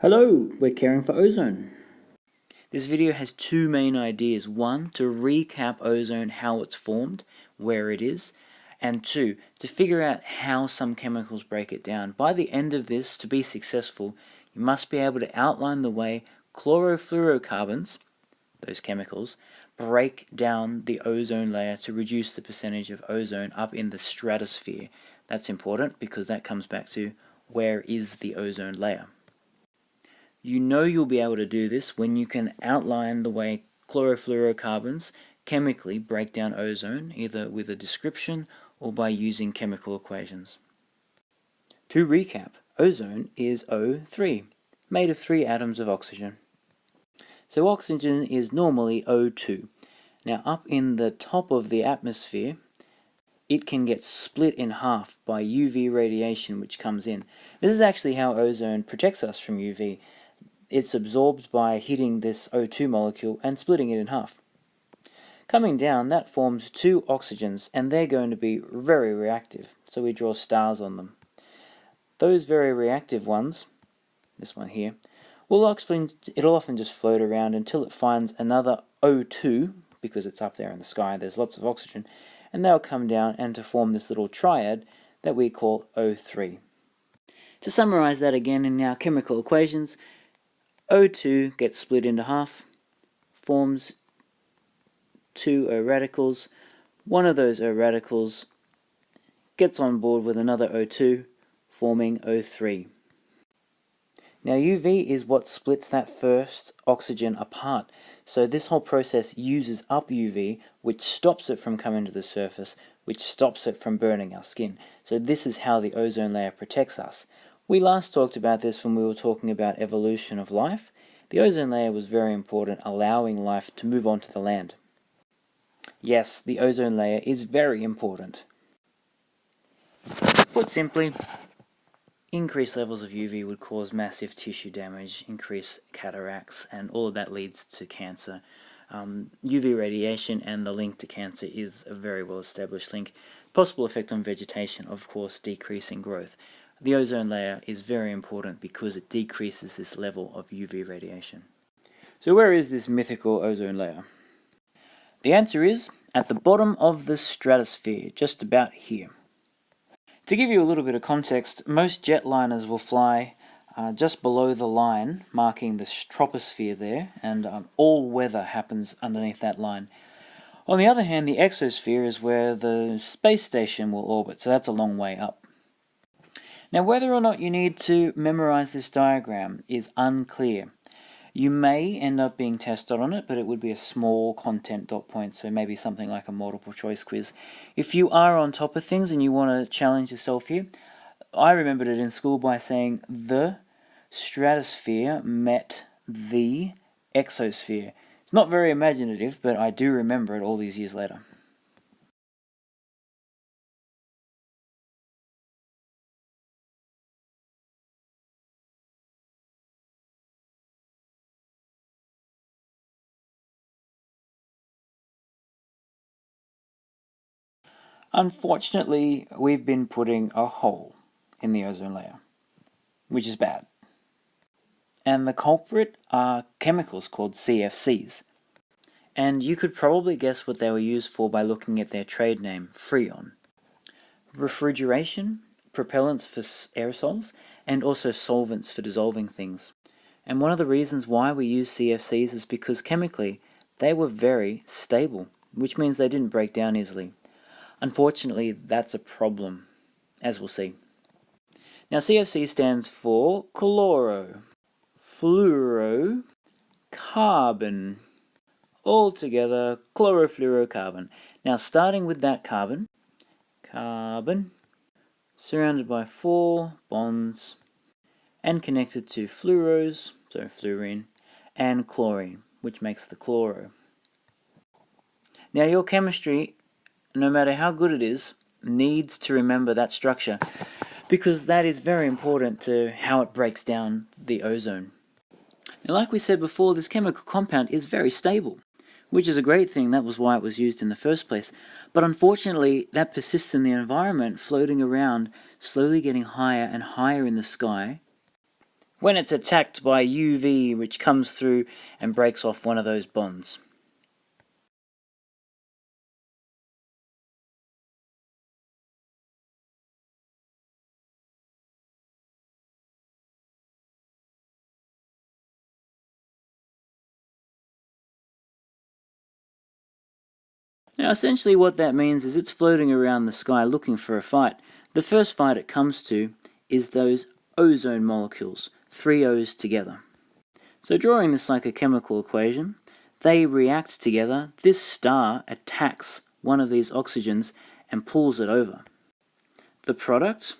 Hello, we're caring for ozone. This video has two main ideas. One, to recap ozone, how it's formed, where it is, and two, to figure out how some chemicals break it down. By the end of this, to be successful, you must be able to outline the way chlorofluorocarbons, those chemicals, break down the ozone layer to reduce the percentage of ozone up in the stratosphere. That's important because that comes back to where is the ozone layer. You know you'll be able to do this when you can outline the way chlorofluorocarbons chemically break down ozone, either with a description or by using chemical equations. To recap, ozone is O3, made of 3 atoms of oxygen. So oxygen is normally O2. Now up in the top of the atmosphere, it can get split in half by UV radiation which comes in. This is actually how ozone protects us from UV. It's absorbed by hitting this O2 molecule and splitting it in half. Coming down, that forms 2 oxygens, and they're going to be very reactive, so we draw stars on them. Those very reactive ones, this one here, it'll often just float around until it finds another O2, because it's up there in the sky, there's lots of oxygen, and they'll come down and to form this little triad that we call O3. To summarize that again in our chemical equations, O2 gets split into half, forms 2 O radicals. One of those O radicals gets on board with another O2, forming O3. Now UV is what splits that first oxygen apart. So this whole process uses up UV, which stops it from coming to the surface, which stops it from burning our skin. So this is how the ozone layer protects us. We last talked about this when we were talking about evolution of life. The ozone layer was very important, allowing life to move on to the land. Yes, the ozone layer is very important. Put simply, increased levels of UV would cause massive tissue damage, increase cataracts, and all of that leads to cancer. UV radiation and the link to cancer is a very well established link. Possible effect on vegetation, of course, decreasing growth. The ozone layer is very important because it decreases this level of UV radiation. So where is this mythical ozone layer? The answer is at the bottom of the stratosphere, just about here. To give you a little bit of context, most jetliners will fly just below the line, marking the troposphere there, and all weather happens underneath that line. On the other hand, the exosphere is where the space station will orbit, so that's a long way up. Now, whether or not you need to memorize this diagram is unclear. You may end up being tested on it, but it would be a small content dot point, so maybe something like a multiple choice quiz. If you are on top of things and you want to challenge yourself here, I remembered it in school by saying the stratosphere met the exosphere. It's not very imaginative, but I do remember it all these years later. Unfortunately, we've been putting a hole in the ozone layer, which is bad. And the culprit are chemicals called CFCs. And you could probably guess what they were used for by looking at their trade name, Freon. Refrigeration, propellants for aerosols, and also solvents for dissolving things. And one of the reasons why we use CFCs is because chemically they were very stable, which means they didn't break down easily. Unfortunately, that's a problem, as we'll see. Now, CFC stands for chlorofluorocarbon. Altogether, chlorofluorocarbon. Now, starting with that carbon, surrounded by 4 bonds, and connected to fluoros, so fluorine, and chlorine, which makes the chloro. Now, your chemistry, no matter how good it is, needs to remember that structure because that is very important to how it breaks down the ozone. Now, like we said before, this chemical compound is very stable, which is a great thing. That was why it was used in the first place. But unfortunately, that persists in the environment, floating around, slowly getting higher and higher in the sky, when it's attacked by UV, which comes through and breaks off one of those bonds. Now essentially what that means is it's floating around the sky looking for a fight. The first fight it comes to is those ozone molecules, 3 O's together. So drawing this like a chemical equation, they react together. This star attacks one of these oxygens and pulls it over. The product,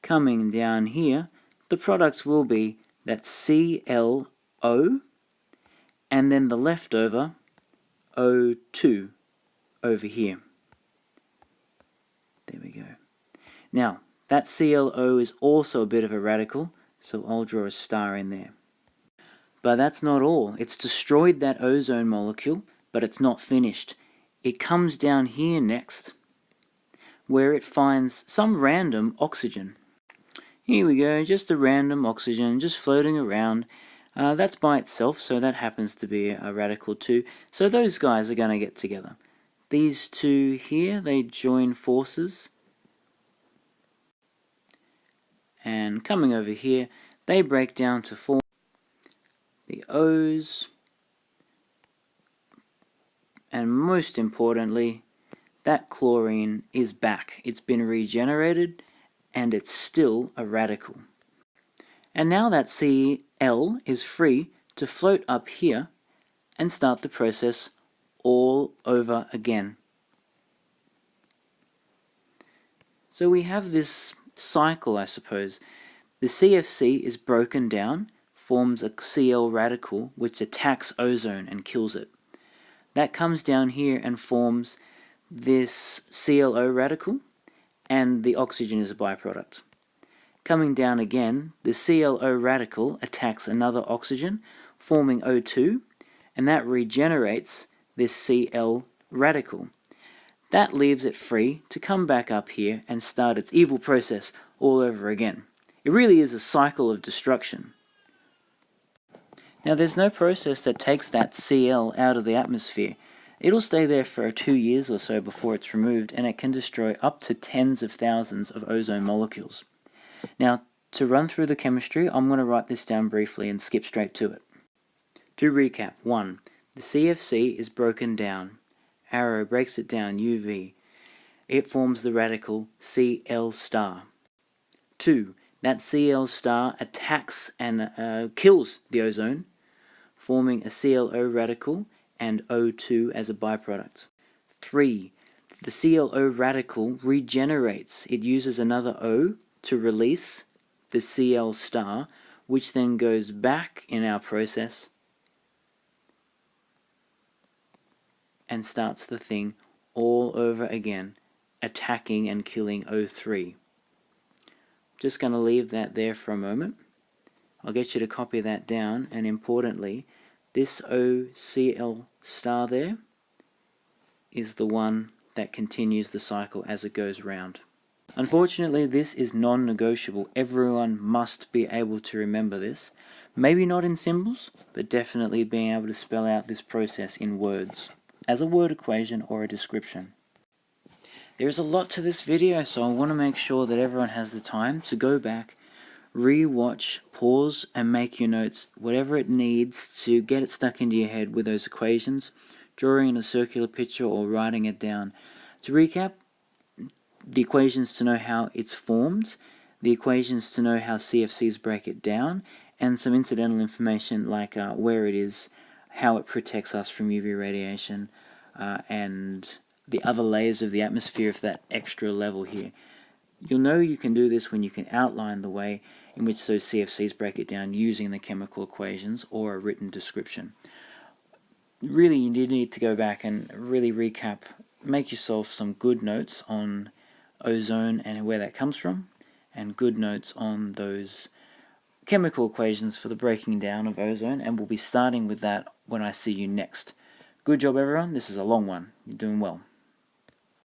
coming down here, the products will be that ClO and then the leftover O2 over here. There we go. Now, that ClO is also a bit of a radical, so I'll draw a star in there. But that's not all. It's destroyed that ozone molecule, but it's not finished. It comes down here next, where it finds some random oxygen. Here we go, just a random oxygen, just floating around. That's by itself, so that happens to be a radical too. So those guys are going to get together. These two here, they join forces. And coming over here, they break down to form the O's. And most importantly, that chlorine is back. It's been regenerated and it's still a radical. And now that Cl is free to float up here and start the process all over again. So we have this cycle, I suppose. The CFC is broken down, forms a Cl radical which attacks ozone and kills it. That comes down here and forms this ClO radical, and the oxygen is a byproduct. Coming down again, the ClO radical attacks another oxygen, forming O2, and that regenerates this Cl radical. That leaves it free to come back up here and start its evil process all over again. It really is a cycle of destruction. Now there's no process that takes that Cl out of the atmosphere. It'll stay there for 2 years or so before it's removed, and it can destroy up to tens of thousands of ozone molecules. Now, to run through the chemistry, I'm going to write this down briefly and skip straight to it. To recap, 1. The CFC is broken down. Arrow breaks it down, UV. It forms the radical Cl star. 2. That Cl star attacks and kills the ozone, forming a ClO radical and O2 as a byproduct. 3. The ClO radical regenerates. It uses another O to release the Cl star, which then goes back in our process and starts the thing all over again, attacking and killing O3. Just going to leave that there for a moment. I'll get you to copy that down, and importantly, this OCl star there is the one that continues the cycle as it goes round. Unfortunately, this is non-negotiable. Everyone must be able to remember this. Maybe not in symbols, but definitely being able to spell out this process in words, as a word equation or a description. There's a lot to this video, so I want to make sure that everyone has the time to go back, re-watch, pause, and make your notes, whatever it needs to get it stuck into your head with those equations, drawing in a circular picture or writing it down. To recap, the equations to know how it's formed, the equations to know how CFCs break it down, and some incidental information like where it is, how it protects us from UV radiation, and the other layers of the atmosphere of that extra level here. You'll know you can do this when you can outline the way in which those CFCs break it down using the chemical equations or a written description. Really, you need to go back and really recap, make yourself some good notes on ozone and where that comes from, and good notes on those chemical equations for the breaking down of ozone, and we'll be starting with that when I see you next. Good job everyone, this is a long one, you're doing well.